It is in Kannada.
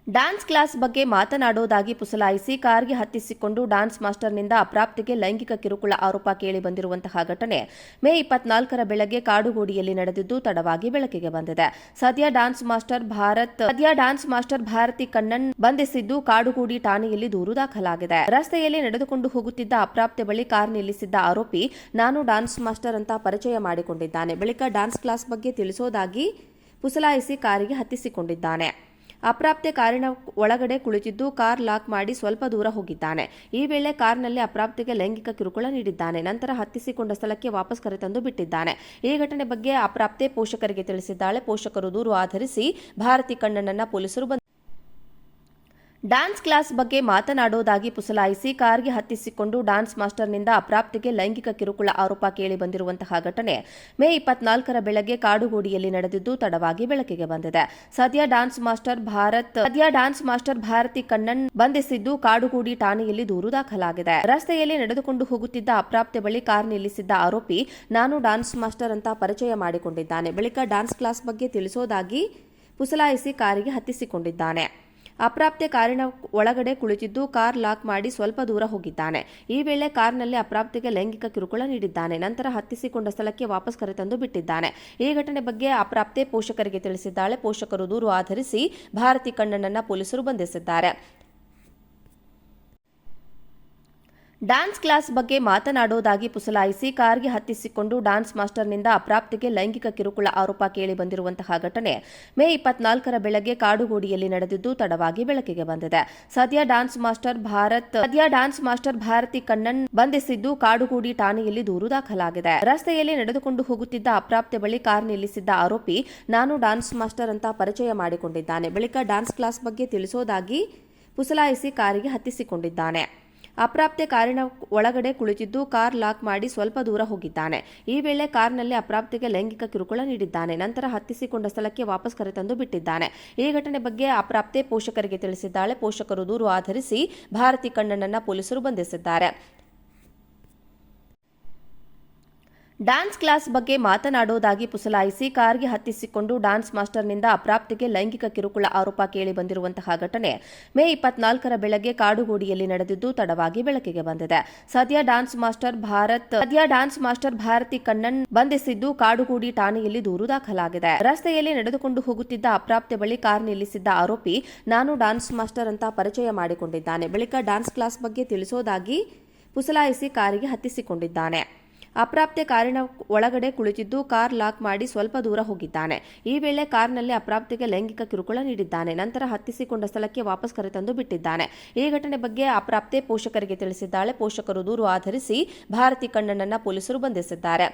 ಡ್ಯಾನ್ಸ್ ಕ್ಲಾಸ್ ಬಗ್ಗೆ ಮಾತನಾಡುವುದಾಗಿ ಪುಸಲಾಯಿಸಿ ಕಾರ್ಗೆ ಹತ್ತಿಸಿಕೊಂಡು ಡ್ಯಾನ್ಸ್ ಮಾಸ್ಟರ್ನಿಂದ ಅಪ್ರಾಪ್ತಿಗೆ ಲೈಂಗಿಕ ಕಿರುಕುಳ ಆರೋಪ ಕೇಳಿ ಬಂದಿರುವಂತಹ ಘಟನೆ ಮೇ 24ರ ಬೆಳಗ್ಗೆ ಕಾಡುಗೋಡಿಯಲ್ಲಿ ನಡೆದಿದ್ದು ತಡವಾಗಿ ಬೆಳಕಿಗೆ ಬಂದಿದೆ. ಸದ್ಯ ಡ್ಯಾನ್ಸ್ ಮಾಸ್ಟರ್ ಭಾರತಿ ಕಣ್ಣನ್ ಬಂಧಿಸಿದ್ದು ಕಾಡುಗೋಡಿ ಠಾಣೆಯಲ್ಲಿ ದೂರು ದಾಖಲಾಗಿದೆ. ರಸ್ತೆಯಲ್ಲಿ ನಡೆದುಕೊಂಡು ಹೋಗುತ್ತಿದ್ದ ಅಪ್ರಾಪ್ತೆ ಬಳಿ ಕಾರ್ ನಿಲ್ಲಿಸಿದ್ದ ಆರೋಪಿ ನಾನು ಡ್ಯಾನ್ಸ್ ಮಾಸ್ಟರ್ ಅಂತ ಪರಿಚಯ ಮಾಡಿಕೊಂಡಿದ್ದಾನೆ. ಬಳಿಕ ಡ್ಯಾನ್ಸ್ ಕ್ಲಾಸ್ ಬಗ್ಗೆ ತಿಳಿಸೋದಾಗಿ ಪುಸಲಾಯಿಸಿ ಕಾರಿಗೆ ಹತ್ತಿಸಿಕೊಂಡಿದ್ದಾನೆ. ಅಪ್ರಾಪ್ತೆ ಕಾರಿನ ಒಳಗಡೆ ಕುಳಿತಿದ್ದು ಕಾರ್ ಲಾಕ್ ಮಾಡಿ ಸ್ವಲ್ಪ ದೂರ ಹೋಗಿದ್ದಾನೆ. ಈ ವೇಳೆ ಕಾರ್ನಲ್ಲಿ ಅಪ್ರಾಪ್ತೆಗೆ ಲೈಂಗಿಕ ಕಿರುಕುಳ ನೀಡಿದ್ದಾನೆ. ನಂತರ ಹತ್ತಿಸಿಕೊಂಡ ಸ್ಥಳಕ್ಕೆ ವಾಪಸ್ ಕರೆತಂದು ಬಿಟ್ಟಿದ್ದಾನೆ. ಈ ಘಟನೆ ಬಗ್ಗೆ ಅಪ್ರಾಪ್ತೆ ಪೋಷಕರಿಗೆ ತಿಳಿಸಿದ್ದಾಳೆ. ಪೋಷಕರು ದೂರು ಆಧರಿಸಿ ಭಾರತಿ ಕಣ್ಣನನ್ನ ಪೊಲೀಸರು ಡ್ಯಾನ್ಸ್ ಕ್ಲಾಸ್ ಬಗ್ಗೆ ಮಾತನಾಡುವುದಾಗಿ ಪುಸಲಾಯಿಸಿ ಕಾರ್ಗೆ ಹತ್ತಿಸಿಕೊಂಡು ಡ್ಯಾನ್ಸ್ ಮಾಸ್ಟರ್ನಿಂದ ಅಪ್ರಾಪ್ತಿಗೆ ಲೈಂಗಿಕ ಕಿರುಕುಳ ಆರೋಪ ಕೇಳಿ ಬಂದಿರುವಂತಹ ಘಟನೆ ಮೇ 24ರ ಬೆಳಗ್ಗೆ ಕಾಡುಗೋಡಿಯಲ್ಲಿ ನಡೆದಿದ್ದು ತಡವಾಗಿ ಬೆಳಕಿಗೆ ಬಂದಿದೆ. ಸದ್ಯ ಡ್ಯಾನ್ಸ್ ಮಾಸ್ಟರ್ ಭಾರತಿ ಕಣ್ಣನ್ ಬಂಧಿಸಿದ್ದು ಕಾಡುಗೋಡಿ ಠಾಣೆಯಲ್ಲಿ ದೂರು ದಾಖಲಾಗಿದೆ. ರಸ್ತೆಯಲ್ಲಿ ನಡೆದುಕೊಂಡು ಹೋಗುತ್ತಿದ್ದ ಅಪ್ರಾಪ್ತೆ ಬಳಿ ಕಾರ್ ನಿಲ್ಲಿಸಿದ್ದ ಆರೋಪಿ ನಾನು ಡ್ಯಾನ್ಸ್ ಮಾಸ್ಟರ್ ಅಂತ ಪರಿಚಯ ಮಾಡಿಕೊಂಡಿದ್ದಾನೆ. ಬಳಿಕ ಡ್ಯಾನ್ಸ್ ಕ್ಲಾಸ್ ಬಗ್ಗೆ ತಿಳಿಸೋದಾಗಿ ಪುಸಲಾಯಿಸಿ ಕಾರಿಗೆ ಹತ್ತಿಸಿಕೊಂಡಿದ್ದಾನೆ. ಅಪ್ರಾಪ್ತೆ ಕಾರಿನ ಒಳಗಡೆ ಕುಳಿತಿದ್ದು ಕಾರ್ ಲಾಕ್ ಮಾಡಿ ಸ್ವಲ್ಪ ದೂರ ಹೋಗಿದ್ದಾನೆ. ಈ ವೇಳೆ ಕಾರ್ನಲ್ಲಿ ಅಪ್ರಾಪ್ತೆಗೆ ಲೈಂಗಿಕ ಕಿರುಕುಳ ನೀಡಿದ್ದಾನೆ. ನಂತರ ಹತ್ತಿಸಿಕೊಂಡ ಸ್ಥಳಕ್ಕೆ ವಾಪಸ್ ಕರೆತಂದು ಬಿಟ್ಟಿದ್ದಾನೆ. ಈ ಘಟನೆ ಬಗ್ಗೆ ಅಪ್ರಾಪ್ತೆ ಪೋಷಕರಿಗೆ ತಿಳಿಸಿದ್ದಾಳೆ. ಪೋಷಕರು ದೂರು ಆಧರಿಸಿ ಭಾರತಿ ಕಣ್ಣನನ್ನ ಪೊಲೀಸರು ಬಂಧಿಸಿದ್ದಾರೆ. ಡ್ಯಾನ್ಸ್ ಕ್ಲಾಸ್ ಬಗ್ಗೆ ಮಾತನಾಡುವುದಾಗಿ ಪುಸಲಾಯಿಸಿ ಕಾರ್ಗೆ ಹತ್ತಿಸಿಕೊಂಡು ಡ್ಯಾನ್ಸ್ ಮಾಸ್ಟರ್ನಿಂದ ಅಪ್ರಾಪ್ತಿಗೆ ಲೈಂಗಿಕ ಕಿರುಕುಳ ಆರೋಪ ಕೇಳಿ ಬಂದಿರುವಂತಹ ಘಟನೆ ಮೇ 24ರ ಬೆಳಗ್ಗೆ ಕಾಡುಗೋಡಿಯಲ್ಲಿ ನಡೆದಿದ್ದು ತಡವಾಗಿ ಬೆಳಕಿಗೆ ಬಂದಿದೆ. ಸದ್ಯ ಡ್ಯಾನ್ಸ್ ಮಾಸ್ಟರ್ ಭಾರತಿ ಕಣ್ಣನ್ ಬಂಧಿಸಿದ್ದು ಕಾಡುಗೋಡಿ ಠಾಣೆಯಲ್ಲಿ ದೂರು ದಾಖಲಾಗಿದೆ. ರಸ್ತೆಯಲ್ಲಿ ನಡೆದುಕೊಂಡು ಹೋಗುತ್ತಿದ್ದ ಅಪ್ರಾಪ್ತೆ ಬಳಿ ಕಾರ್ ನಿಲ್ಲಿಸಿದ್ದ ಆರೋಪಿ ನಾನು ಡ್ಯಾನ್ಸ್ ಮಾಸ್ಟರ್ ಅಂತ ಪರಿಚಯ ಮಾಡಿಕೊಂಡಿದ್ದಾನೆ. ಬಳಿಕ ಡ್ಯಾನ್ಸ್ ಕ್ಲಾಸ್ ಬಗ್ಗೆ ತಿಳಿಸೋದಾಗಿ ಪುಸಲಾಯಿಸಿ ಕಾರಿಗೆ ಹತ್ತಿಸಿಕೊಂಡಿದ್ದಾನೆ. ಅಪ್ರಾಪ್ತೆ ಕಾರಿನ ಒಳಗಡೆ ಕುಳಿತಿದ್ದು ಕಾರ್ ಲಾಕ್ ಮಾಡಿ ಸ್ವಲ್ಪ ದೂರ ಹೋಗಿದ್ದಾನೆ. ಈ ವೇಳೆ ಕಾರ್ನಲ್ಲಿ ಅಪ್ರಾಪ್ತೆಗೆ ಲೈಂಗಿಕ ಕಿರುಕುಳ ನೀಡಿದ್ದಾನೆ. ನಂತರ ಹತ್ತಿಸಿಕೊಂಡ ಸ್ಥಳಕ್ಕೆ ವಾಪಸ್ ಕರೆತಂದು ಬಿಟ್ಟಿದ್ದಾನೆ. ಈ ಘಟನೆ ಬಗ್ಗೆ ಅಪ್ರಾಪ್ತೆ ಪೋಷಕರಿಗೆ ತಿಳಿಸಿದ್ದಾಳೆ. ಪೋಷಕರು ದೂರು ಆಧರಿಸಿ ಭಾರತಿ ಕಣ್ಣನನ್ನ ಪೊಲೀಸರು ಬಂಧಿಸಿದ್ದಾರೆ. ಡ್ಯಾನ್ಸ್ ಕ್ಲಾಸ್ ಬಗ್ಗೆ ಮಾತನಾಡುವುದಾಗಿ ಪುಸಲಾಯಿಸಿ ಕಾರ್ಗೆ ಹತ್ತಿಸಿಕೊಂಡು ಡ್ಯಾನ್ಸ್ ಮಾಸ್ಟರ್ನಿಂದ ಅಪ್ರಾಪ್ತಿಗೆ ಲೈಂಗಿಕ ಕಿರುಕುಳ ಆರೋಪ ಕೇಳಿ ಬಂದಿರುವಂತಹ ಘಟನೆ ಮೇ 24ರ ಬೆಳಗ್ಗೆ ಕಾಡುಗೋಡಿಯಲ್ಲಿ ನಡೆದಿದ್ದು ತಡವಾಗಿ ಬೆಳಕಿಗೆ ಬಂದಿದೆ. ಸದ್ಯ ಡ್ಯಾನ್ಸ್ ಮಾಸ್ಟರ್ ಭಾರತಿ ಕಣ್ಣನ್ ಬಂಧಿಸಿದ್ದು ಕಾಡುಗೋಡಿ ಠಾಣೆಯಲ್ಲಿ ದೂರು ದಾಖಲಾಗಿದೆ. ರಸ್ತೆಯಲ್ಲಿ ನಡೆದುಕೊಂಡು ಹೋಗುತ್ತಿದ್ದ ಅಪ್ರಾಪ್ತೆ ಬಳಿ ಕಾರ್ ನಿಲ್ಲಿಸಿದ್ದ ಆರೋಪಿ ನಾನು ಡ್ಯಾನ್ಸ್ ಮಾಸ್ಟರ್ ಅಂತ ಪರಿಚಯ ಮಾಡಿಕೊಂಡಿದ್ದಾನೆ. ಬಳಿಕ ಡ್ಯಾನ್ಸ್ ಕ್ಲಾಸ್ ಬಗ್ಗೆ ತಿಳಿಸೋದಾಗಿ ಪುಸಲಾಯಿಸಿ ಕಾರಿಗೆ ಹತ್ತಿಸಿಕೊಂಡಿದ್ದಾನೆ. ಅಪ್ರಾಪ್ತೆ ಕಾರಿನ ಒಳಗಡೆ ಕುಳಿತಿದ್ದು ಕಾರ್ ಲಾಕ್ ಮಾಡಿ ಸ್ವಲ್ಪ ದೂರ ಹೋಗಿದ್ದಾನೆ. ಈ ವೇಳೆ ಕಾರ್ನಲ್ಲಿ ಅಪ್ರಾಪ್ತೆಗೆ ಲೈಂಗಿಕ ಕಿರುಕುಳ ನೀಡಿದ್ದಾನೆ. ನಂತರ ಹತ್ತಿಸಿಕೊಂಡ ಸ್ಥಳಕ್ಕೆ ವಾಪಸ್ ಕರೆತಂದು ಬಿಟ್ಟಿದ್ದಾನೆ. ಈ ಘಟನೆ ಬಗ್ಗೆ ಅಪ್ರಾಪ್ತೆ ಪೋಷಕರಿಗೆ ತಿಳಿಸಿದ್ದಾಳೆ. ಪೋಷಕರು ದೂರು ಆಧರಿಸಿ ಭಾರತಿ ಕಣ್ಣನನ್ನ ಪೊಲೀಸರು ಬಂಧಿಸಿದ್ದಾರೆ.